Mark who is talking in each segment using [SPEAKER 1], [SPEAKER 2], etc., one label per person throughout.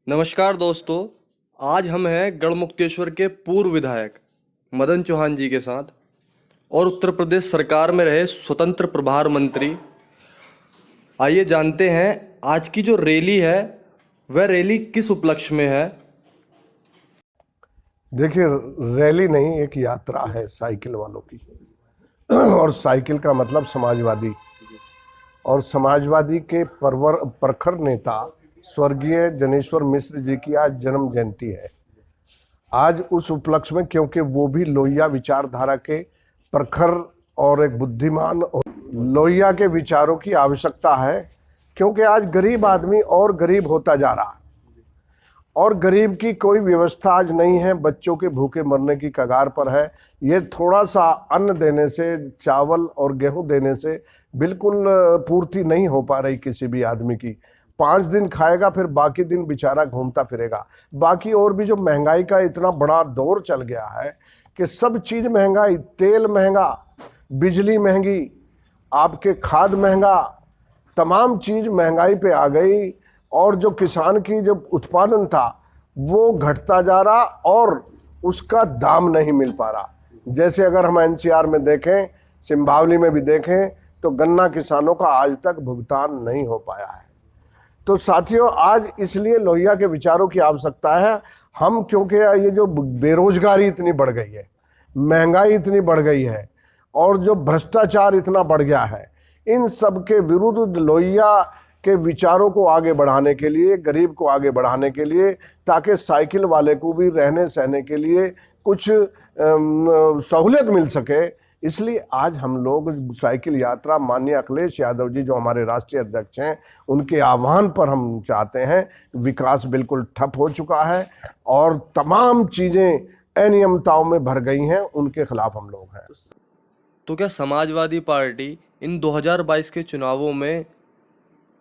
[SPEAKER 1] नमस्कार दोस्तों। आज हम हैं गढ़मुक्तेश्वर के पूर्व विधायक मदन चौहान जी के साथ और उत्तर प्रदेश सरकार में रहे स्वतंत्र प्रभार मंत्री। आइए जानते हैं आज की जो रैली है वह रैली किस उपलक्ष्य में है।
[SPEAKER 2] देखिए, रैली नहीं, एक यात्रा है साइकिल वालों की। और साइकिल का मतलब समाजवादी, और समाजवादी के प्रखर नेता स्वर्गीय जनेश्वर मिश्र जी की आज जन्म जयंती है। आज उस उपलक्ष्य में, क्योंकि वो भी लोहिया विचारधारा के प्रखर और एक बुद्धिमान और लोहिया के विचारों की आवश्यकता है, क्योंकि आज गरीब आदमी और गरीब होता जा रहा है और गरीब की कोई व्यवस्था आज नहीं है, बच्चों के भूखे मरने की कगार पर है। ये थोड़ा सा अन्न देने से, चावल और गेहूं देने से बिल्कुल पूर्ति नहीं हो पा रही किसी भी आदमी की। 5 दिन खाएगा, फिर बाकी दिन बेचारा घूमता फिरेगा। बाकी और भी जो महंगाई का इतना बड़ा दौर चल गया है कि सब चीज़ महंगाई, तेल महंगा, बिजली महंगी, आपके खाद महंगा, तमाम चीज़ महंगाई पे आ गई। और जो किसान की जो उत्पादन था वो घटता जा रहा और उसका दाम नहीं मिल पा रहा। जैसे अगर हम एनसीआर में देखें, सिंभावली में भी देखें, तो गन्ना किसानों का आज तक भुगतान नहीं हो पाया है। तो साथियों, आज इसलिए लोहिया के विचारों की आवश्यकता है। हम, क्योंकि ये जो बेरोजगारी इतनी बढ़ गई है, महंगाई इतनी बढ़ गई है और जो भ्रष्टाचार इतना बढ़ गया है, इन सब के विरुद्ध लोहिया के विचारों को आगे बढ़ाने के लिए, गरीब को आगे बढ़ाने के लिए, ताकि साइकिल वाले को भी रहने सहने के लिए कुछ सहूलियत मिल सके, इसलिए आज हम लोग साइकिल यात्रा माननीय अखिलेश यादव जी जो हमारे राष्ट्रीय अध्यक्ष हैं, उनके आह्वान पर हम चाहते हैं। विकास बिल्कुल ठप हो चुका है और तमाम चीज़ें अनियमितताओं में भर गई हैं, उनके खिलाफ हम लोग हैं।
[SPEAKER 1] तो क्या समाजवादी पार्टी इन 2022 के चुनावों में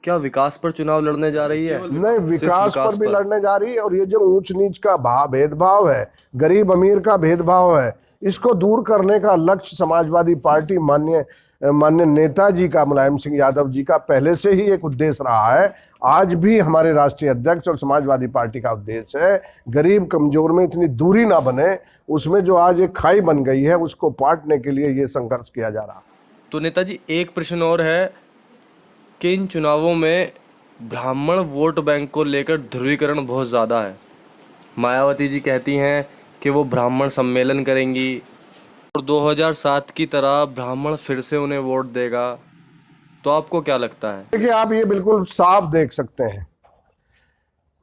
[SPEAKER 1] क्या विकास पर चुनाव लड़ने जा रही है?
[SPEAKER 2] नहीं,
[SPEAKER 1] सिर्फ
[SPEAKER 2] विकास पर भी लड़ने जा रही है। और ये जो ऊंच नीच का भेदभाव है, गरीब अमीर का भेदभाव है, इसको दूर करने का लक्ष्य समाजवादी पार्टी माननीय नेताजी का, मुलायम सिंह यादव जी का पहले से ही एक उद्देश्य रहा है। आज भी हमारे राष्ट्रीय अध्यक्ष और समाजवादी पार्टी का उद्देश्य है गरीब कमजोर में इतनी दूरी ना बने, उसमें जो आज एक खाई बन गई है उसको पाटने के लिए ये संघर्ष किया जा रहा है।
[SPEAKER 1] तो नेताजी, एक प्रश्न और है कि इन चुनावों में ब्राह्मण वोट बैंक को लेकर ध्रुवीकरण बहुत ज़्यादा है। मायावती जी कहती हैं कि वो ब्राह्मण सम्मेलन करेंगी और 2007 की तरह ब्राह्मण फिर से उन्हें वोट देगा। तो आपको क्या लगता है?
[SPEAKER 2] देखिए, आप ये बिल्कुल साफ देख सकते हैं,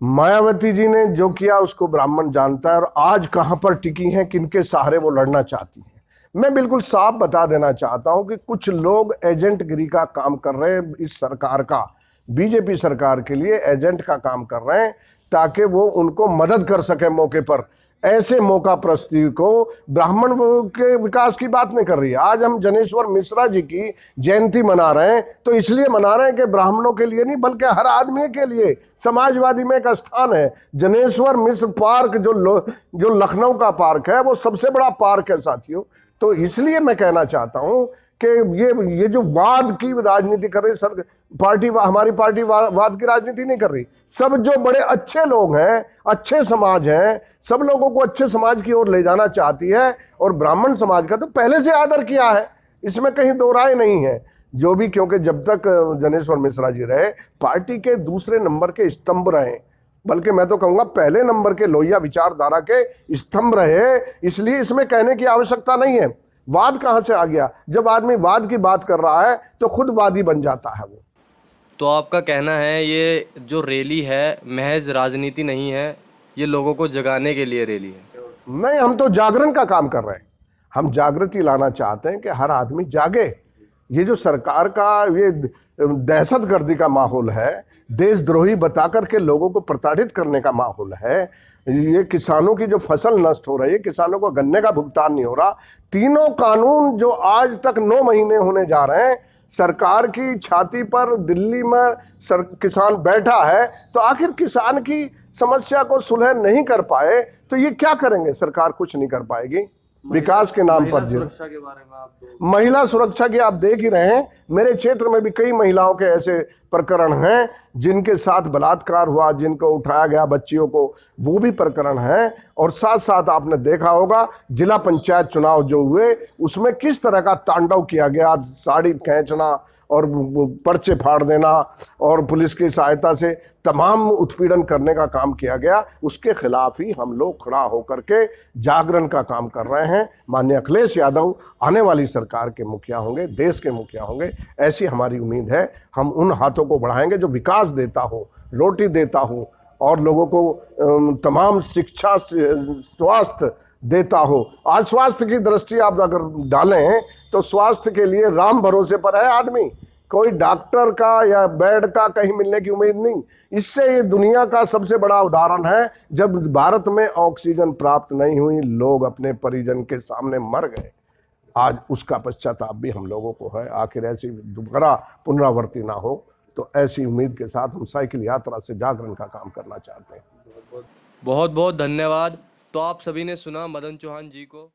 [SPEAKER 2] मायावती जी ने जो किया उसको ब्राह्मण जानता है और आज कहां पर टिकी हैं, किनके सहारे वो लड़ना चाहती हैं। मैं बिल्कुल साफ बता देना चाहता हूं कि कुछ लोग एजेंटगिरी का काम कर रहे हैं, इस सरकार का, बीजेपी सरकार के लिए एजेंट का काम कर रहे हैं ताकि वो उनको मदद कर सके मौके पर। ऐसे मौका प्रस्ती को ब्राह्मण के विकास की बात नहीं कर रही है। आज हम जनेश्वर मिश्रा जी की जयंती मना रहे हैं तो इसलिए मना रहे हैं कि ब्राह्मणों के लिए नहीं, बल्कि हर आदमी के लिए समाजवादी में एक स्थान है। जनेश्वर मिश्र पार्क जो लखनऊ का पार्क है, वो सबसे बड़ा पार्क है साथियों। तो इसलिए मैं कहना चाहता हूं कि ये जो वाद की राजनीति कर रही सर पार्टी, हमारी पार्टी वाद की राजनीति नहीं कर रही। सब जो बड़े अच्छे लोग हैं, अच्छे समाज हैं, सब लोगों को अच्छे समाज की ओर ले जाना चाहती है और ब्राह्मण समाज का तो पहले से आदर किया है, इसमें कहीं दो राय नहीं है। जो भी, क्योंकि जब तक जनेश्वर मिश्रा जी रहे, पार्टी के दूसरे नंबर के स्तंभ रहे, बल्कि मैं तो कहूंगा पहले नंबर के लोहिया विचारधारा के स्तंभ रहे, इसलिए इसमें कहने की आवश्यकता नहीं है। वाद कहां से आ गया? जब आदमी वाद की बात कर रहा है तो खुद वादी बन जाता है वो।
[SPEAKER 1] तो आपका कहना है ये जो रैली है महज राजनीति नहीं है, ये लोगों को जगाने के लिए रैली है?
[SPEAKER 2] नहीं, हम तो जागरण का काम कर रहे हैं। हम जागृति लाना चाहते हैं कि हर आदमी जागे। ये जो सरकार का ये दहशतगर्दी का माहौल है, देशद्रोही बता करके लोगों को प्रताड़ित करने का माहौल है, ये किसानों की जो फसल नष्ट हो रही है, किसानों को गन्ने का भुगतान नहीं हो रहा, तीनों कानून जो आज तक 9 महीने होने जा रहे हैं, सरकार की छाती पर दिल्ली में किसान बैठा है, तो आखिर किसान की समस्या को सुलह नहीं कर पाए तो ये क्या करेंगे? सरकार कुछ नहीं कर पाएगी। विकास के नाम पर
[SPEAKER 1] सुरक्षा के बारे में आप
[SPEAKER 2] महिला सुरक्षा की आप देख ही रहे हैं। मेरे क्षेत्र में भी कई महिलाओं के ऐसे प्रकरण हैं जिनके साथ बलात्कार हुआ, जिनको उठाया गया बच्चियों को, वो भी प्रकरण हैं। और साथ साथ आपने देखा होगा जिला पंचायत चुनाव जो हुए उसमें किस तरह का तांडव किया गया, साड़ी खींचना और पर्चे फाड़ देना और पुलिस की सहायता से तमाम उत्पीड़न करने का काम किया गया। उसके खिलाफ ही हम लोग खड़ा होकर के जागरण का काम कर रहे हैं। माननीय अखिलेश यादव आने वाली सरकार के मुखिया होंगे, देश के मुखिया होंगे, ऐसी हमारी उम्मीद है। हम उन हाथों को बढ़ाएंगे जो विकास देता हो, रोटी देता हो और लोगों को तमाम शिक्षा, स्वास्थ्य देता हो। आज स्वास्थ्य की दृष्टि आप अगर डालें तो स्वास्थ्य के लिए राम भरोसे पर है आदमी, कोई डॉक्टर का या बेड का कहीं मिलने की उम्मीद नहीं। इससे ये दुनिया का सबसे बड़ा उदाहरण है, जब भारत में ऑक्सीजन प्राप्त नहीं हुई, लोग अपने परिजन के सामने मर गए। आज उसका पश्चाताप भी हम लोगों को है। आखिर ऐसी दोबारा पुनरावृत्ति ना हो, तो ऐसी उम्मीद के साथ हम साइकिल यात्रा से जागरण का काम करना चाहते हैं।
[SPEAKER 1] बहुत बहुत धन्यवाद। तो आप सभी ने सुना मदन चौहान जी को।